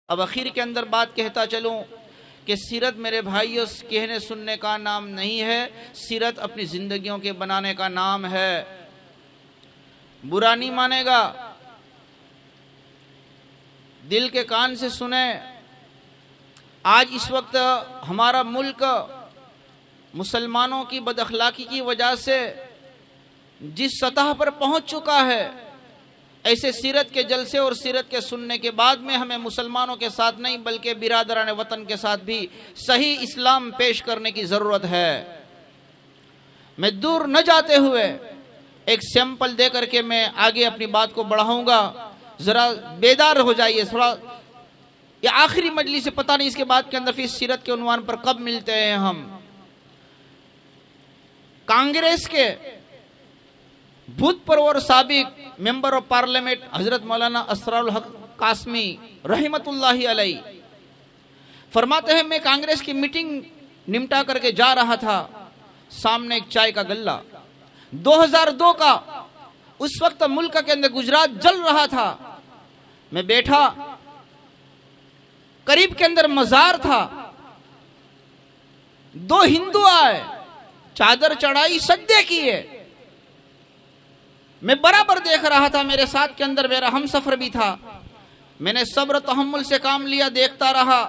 اب آخر کے اندر بات کہتا چلوں کہ سیرت میرے بھائیوں کہنے سننے کا نام نہیں ہے، سیرت اپنی زندگیوں کے بنانے کا نام ہے۔ برا نہیں مانے گا، دل کے کان سے سنیں۔ آج اس وقت ہمارا ملک مسلمانوں کی بد اخلاقی کی وجہ سے جس سطح پر پہنچ چکا ہے، ایسے سیرت کے جلسے اور سیرت کے سننے کے بعد میں ہمیں مسلمانوں کے ساتھ نہیں بلکہ برادران وطن کے ساتھ بھی صحیح اسلام پیش کرنے کی ضرورت ہے۔ میں دور نہ جاتے ہوئے ایک سیمپل دے کر کے میں آگے اپنی بات کو بڑھاؤں گا، ذرا بیدار ہو جائیے تھوڑا۔ یہ آخری مجلس سے پتہ نہیں اس کے بعد کے اندر پھر سیرت کے عنوان پر کب ملتے ہیں ہم۔ کانگریس کے بھوت پرو اور سابق ممبر آف پارلیمنٹ حضرت مولانا اسرار الحق قاسمی رحمت اللہ علیہ فرماتے ہیں، میں کانگریس کی میٹنگ نمٹا کر کے جا رہا تھا، سامنے ایک چائے کا گلہ، 2002 کا اس وقت ملک کے اندر گجرات جل رہا تھا، میں بیٹھا، قریب کے اندر مزار تھا، 2 ہندو آئے، چادر چڑھائی، سجدے کیے، میں برابر دیکھ رہا تھا، میرے ساتھ کے اندر میرا ہم سفر بھی تھا، میں نے صبر تحمل سے کام لیا، دیکھتا رہا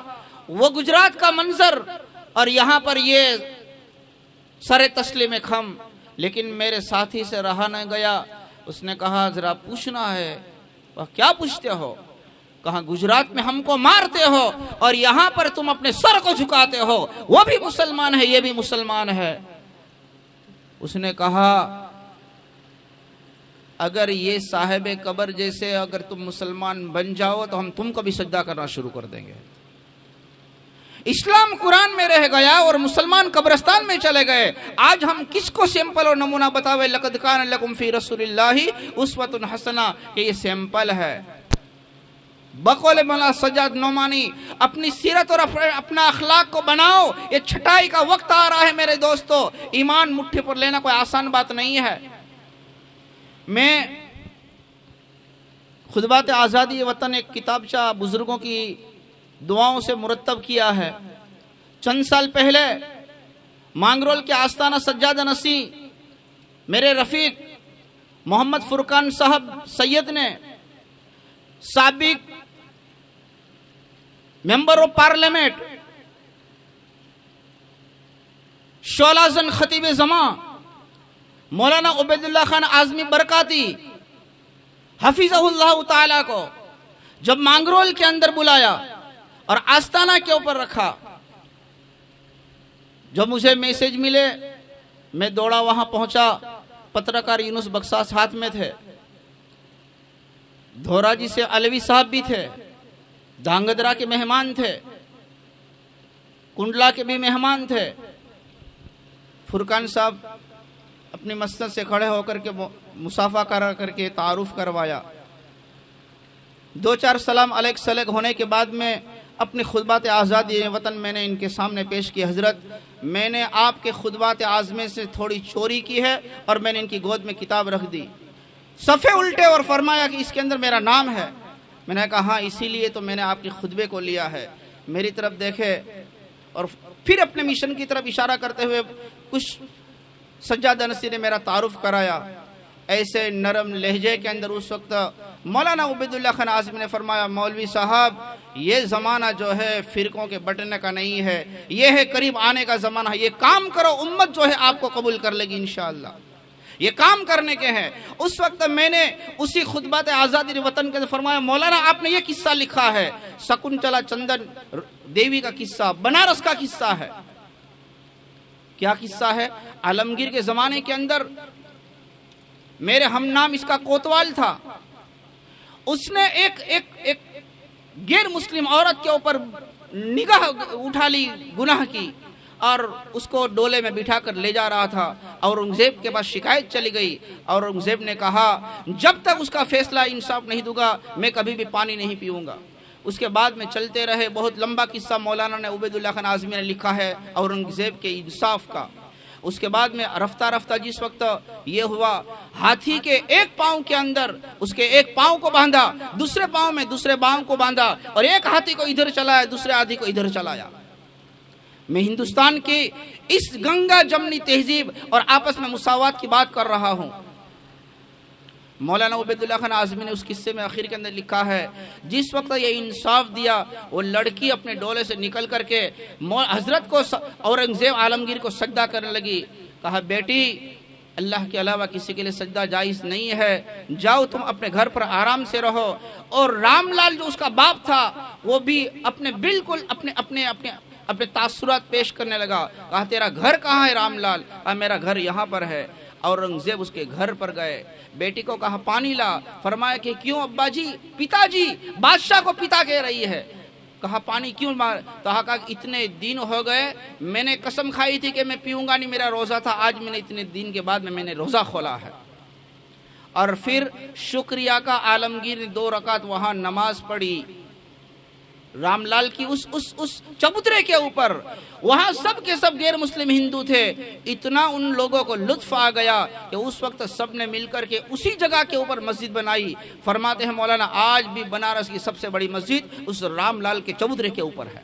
وہ گجرات کا منظر اور یہاں پر یہ سر تسلیم خم، لیکن میرے ساتھی سے رہا نہ گیا، اس نے کہا ذرا پوچھنا ہے۔ وہ کیا پوچھتے ہو؟ کہا گجرات میں ہم کو مارتے ہو اور یہاں پر تم اپنے سر کو جھکاتے ہو، وہ بھی مسلمان ہے یہ بھی مسلمان ہے۔ اس نے کہا اگر یہ صاحب قبر جیسے اگر تم مسلمان بن جاؤ تو ہم تم کو بھی سجدہ کرنا شروع کر دیں گے۔ اسلام قرآن میں رہ گیا اور مسلمان قبرستان میں چلے گئے۔ آج ہم کس کو سیمپل اور نمونہ بتاوے؟ لقد کان لکم فی رسول اللہ اسوۃ حسنہ، کہ یہ سیمپل ہے۔ بقول مولانا سجاد نعمانی اپنی سیرت اور اپنا اخلاق کو بناؤ، یہ چھٹائی کا وقت آ رہا ہے میرے دوستو۔ ایمان مٹھی پر لینا کوئی آسان بات نہیں ہے۔ میں خطبات آزادی وطن ایک کتابچہ بزرگوں کی دعاؤں سے مرتب کیا ہے۔ چند سال پہلے مانگرول کے آستانہ سجادہ نشین میرے رفیق محمد فرقان صاحب سید نے سابق ممبر آف پارلیمنٹ شعلہ زن خطیب زمان مولانا عبید اللہ خان اعظمی برکاتی حفظہ اللہ تعالیٰ کو جب مانگرول کے اندر بلایا اور آستانہ کے اوپر رکھا، جب مجھے میسیج ملے میں دوڑا وہاں پہنچا، پترکار یونس بخشاش ہاتھ میں تھے، دھورا جی سے علوی صاحب بھی تھے، دھانگدرا کے مہمان تھے، کنڈلا کے بھی مہمان تھے۔ فرقان صاحب اپنی مسند سے کھڑے ہو کر کے مصافحہ کر کے تعارف کروایا، 2-4 سلام علیک سلیک ہونے کے بعد میں اپنی خطبات آزادی وطن میں نے ان کے سامنے پیش کی۔ حضرت میں نے آپ کے خطبات آزمے سے تھوڑی چوری کی ہے اور میں نے ان کی گود میں کتاب رکھ دی، صفحے الٹے اور فرمایا کہ اس کے اندر میرا نام ہے۔ میں نے کہا ہاں اسی لیے تو میں نے آپ کے خطبے کو لیا ہے، میری طرف دیکھے اور پھر اپنے مشن کی طرف اشارہ کرتے ہوئے کچھ سجادہ نشین نے میرا تعارف کرایا۔ ایسے نرم لہجے کے اندر اس وقت مولانا عبید اللہ خان اعظمی نے فرمایا مولوی صاحب یہ زمانہ جو ہے فرقوں کے بٹنے کا نہیں ہے، یہ ہے قریب آنے کا زمانہ ہے، یہ کام کرو امت جو ہے آپ کو قبول کر لے گی انشاءاللہ، یہ کام کرنے کے ہیں۔ اس وقت میں نے اسی خطبات آزادی وطن کے اندر فرمایا مولانا آپ نے یہ قصہ لکھا ہے، سکنتلا چندن دیوی کا قصہ، بنارس کا قصہ ہے۔ کیا قصہ ہے؟ عالمگیر کے زمانے کے اندر میرے ہم نام اس کا کوتوال تھا، اس نے ایک غیر مسلم عورت کے اوپر نگاہ اٹھا لی، گناہ کی، اور اس کو ڈولے میں بٹھا کر لے جا رہا تھا۔ اورنگزیب کے پاس شکایت چلی گئی، اورنگزیب نے کہا جب تک اس کا فیصلہ انصاف نہیں دوں گا میں کبھی بھی پانی نہیں پیوں گا۔ اس کے بعد میں چلتے رہے، بہت لمبا قصہ مولانا نے عبید اللہ خان اعظمی نے لکھا ہے اورنگزیب کے انصاف کا۔ اس کے بعد میں رفتہ رفتہ جس وقت یہ ہوا، ہاتھی کے ایک پاؤں کے اندر اس کے ایک پاؤں کو باندھا، دوسرے پاؤں میں دوسرے پاؤں کو باندھا، اور ایک ہاتھی کو ادھر چلایا، دوسرے ہاتھی کو ادھر چلایا۔ میں ہندوستان کی اس گنگا جمنی تہذیب اور آپس میں مساوات کی بات کر رہا ہوں۔ مولانا عبید اللہ خان اعظمی نے اس قصے میں آخر کے اندر لکھا ہے، جس وقت یہ انصاف دیا، وہ لڑکی اپنے ڈولے سے نکل کر کے حضرت کو اورنگزیب عالمگیر کو سجدہ کرنے لگی۔ کہا بیٹی، اللہ کے علاوہ کسی کے لیے سجدہ جائز نہیں ہے، جاؤ تم اپنے گھر پر آرام سے رہو۔ اور رام لال جو اس کا باپ تھا وہ بھی اپنے تاثرات پیش کرنے لگا۔ کہا تیرا گھر کہاں ہے رام لال؟ کہا میرا گھر یہاں پر ہے۔ اورنگزیب اس کے گھر پر گئے، بیٹی کو کہا پانی لا۔ فرمایا کہ کیوں ابا جی؟ پتا جی، بادشاہ کو پتا کہہ رہی ہے۔ کہا پانی کیوں مار؟ کہا اتنے دن ہو گئے، میں نے قسم کھائی تھی کہ میں پیوں گا نہیں، میرا روزہ تھا، آج میں نے اتنے دن کے بعد میں نے روزہ کھولا ہے۔ اور پھر شکریہ کا عالمگیر نے 2 رکعت وہاں نماز پڑھی رام لال کی اس چبوترے کے اوپر۔ وہاں سب کے سب غیر مسلم ہندو تھے۔ اتنا ان لوگوں کو لطف آ گیا کہ اس وقت سب نے مل کر کے اسی جگہ کے اوپر مسجد بنائی۔ فرماتے ہیں مولانا آج بھی بنارس کی سب سے بڑی مسجد اس رام لال کے چبوترے کے اوپر ہے۔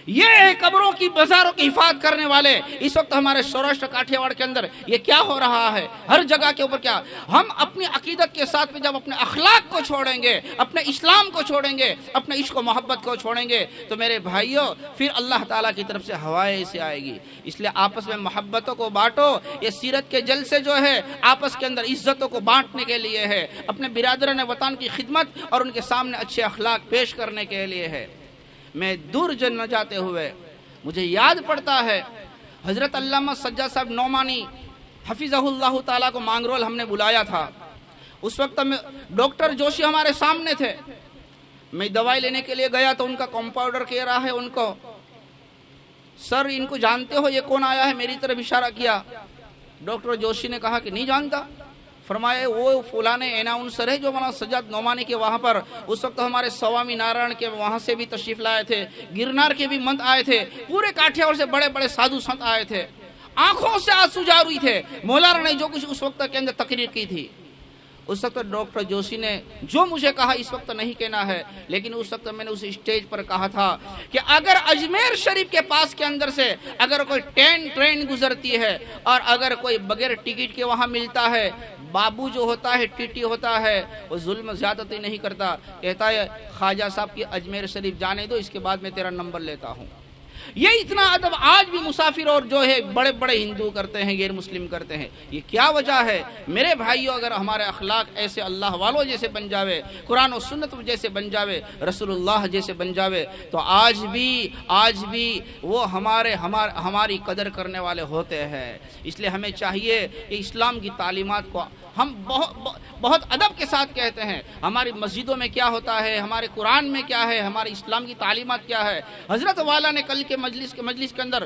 یہ ہے قبروں کی، بازاروں کی حفاظت کرنے والے۔ اس وقت ہمارے سوراشٹر کاٹھیاواڑ کے اندر یہ کیا ہو رہا ہے؟ ہر جگہ کے اوپر کیا؟ ہم اپنی عقیدت کے ساتھ میں جب اپنے اخلاق کو چھوڑیں گے، اپنے اسلام کو چھوڑیں گے، اپنے عشق و محبت کو چھوڑیں گے، تو میرے بھائیوں پھر اللہ تعالیٰ کی طرف سے ہوائیں ایسے آئے گی۔ اس لیے آپس میں محبتوں کو بانٹو۔ یہ سیرت کے جلسے جو ہے آپس کے اندر عزتوں کو بانٹنے کے لیے ہے، اپنے برادران وطن کی خدمت اور ان کے سامنے اچھے اخلاق پیش کرنے کے لیے ہے۔ میں دور نہ جاتے ہوئے مجھے یاد پڑتا ہے حضرت علامہ سجاد صاحب نعمانی حفظہ اللہ تعالیٰ کو مانگرول ہم نے بلایا تھا۔ اس وقت میں ڈاکٹر جوشی ہمارے سامنے تھے۔ میں دوائی لینے کے لیے گیا تو ان کا کمپاؤنڈر کہہ رہا ہے ان کو، سر ان کو جانتے ہو، یہ کون آیا ہے؟ میری طرف اشارہ کیا۔ ڈاکٹر جوشی نے کہا کہ نہیں جانتا۔ فرمایا وہ فلانے اناؤنسر ہے جو مولانا سجاد نعمانی کے وہاں پر اس وقت ہمارے سوامی نارائن کے وہاں سے بھی تشریف لائے تھے، گرنار کے بھی منت آئے تھے، پورے کاٹھیاواڑ سے بڑے بڑے سادھو سنت آئے تھے، آنکھوں سے آنسو جار ہوئی تھے مولانا نے جو کچھ اس وقت کے اندر تقریر کی تھی۔ اس وقت ڈاکٹر جوشی نے جو مجھے کہا اس وقت نہیں کہنا ہے، لیکن اس وقت میں نے اس اسٹیج پر کہا تھا کہ اگر اجمیر شریف کے پاس کے اندر سے اگر کوئی ٹرین گزرتی ہے اور اگر کوئی بغیر ٹکٹ کے وہاں ملتا ہے، بابو جو ہوتا ہے، ٹی ہوتا ہے، وہ ظلم زیادتی نہیں کرتا، کہتا ہے خواجہ صاحب کی اجمیر شریف جانے دو، اس کے بعد میں تیرا نمبر لیتا ہوں۔ یہ اتنا ادب آج بھی مسافر اور جو ہے بڑے بڑے ہندو کرتے ہیں، غیر مسلم کرتے ہیں۔ یہ کیا وجہ ہے؟ میرے بھائیوں، اگر ہمارے اخلاق ایسے اللہ والوں جیسے بن جاوے، قرآن و سنت جیسے بن جاوے، رسول اللہ جیسے بن جاوے، تو آج بھی وہ ہماری قدر کرنے والے ہوتے ہیں۔ اس لیے ہمیں چاہیے کہ اسلام کی تعلیمات کو ہم بہت ادب کے ساتھ کہتے ہیں۔ ہماری مسجدوں میں کیا ہوتا ہے، ہمارے قرآن میں کیا ہے، ہمارے اسلام کی تعلیمات کیا ہے۔ حضرت والا نے کل کے مجلس کے اندر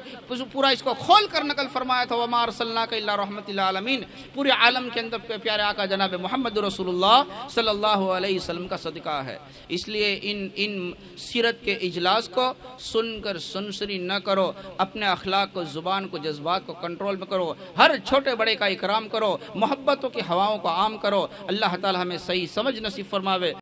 پورا اس کو کھول کر نقل فرمایا تھا، وَمَا أَرْسَلْنَاكَ إِلَّا رَحْمَةً لِلْعَالَمِينَ۔ پورے عالم کے اندر پیارے آقا جناب محمد رسول اللہ صلی اللہ علیہ وسلم کا صدقہ ہے۔ اس لیے ان سیرت کے اجلاس کو سن کر سنسری نہ کرو، اپنے اخلاق کو، زبان کو، جذبات کو کنٹرول میں کرو، ہر چھوٹے بڑے کا اکرام کرو، محبتوں کی ہواؤں کو عام کرو۔ اللہ تعالی ہمیں صحیح سمجھ نصیب فرماوے۔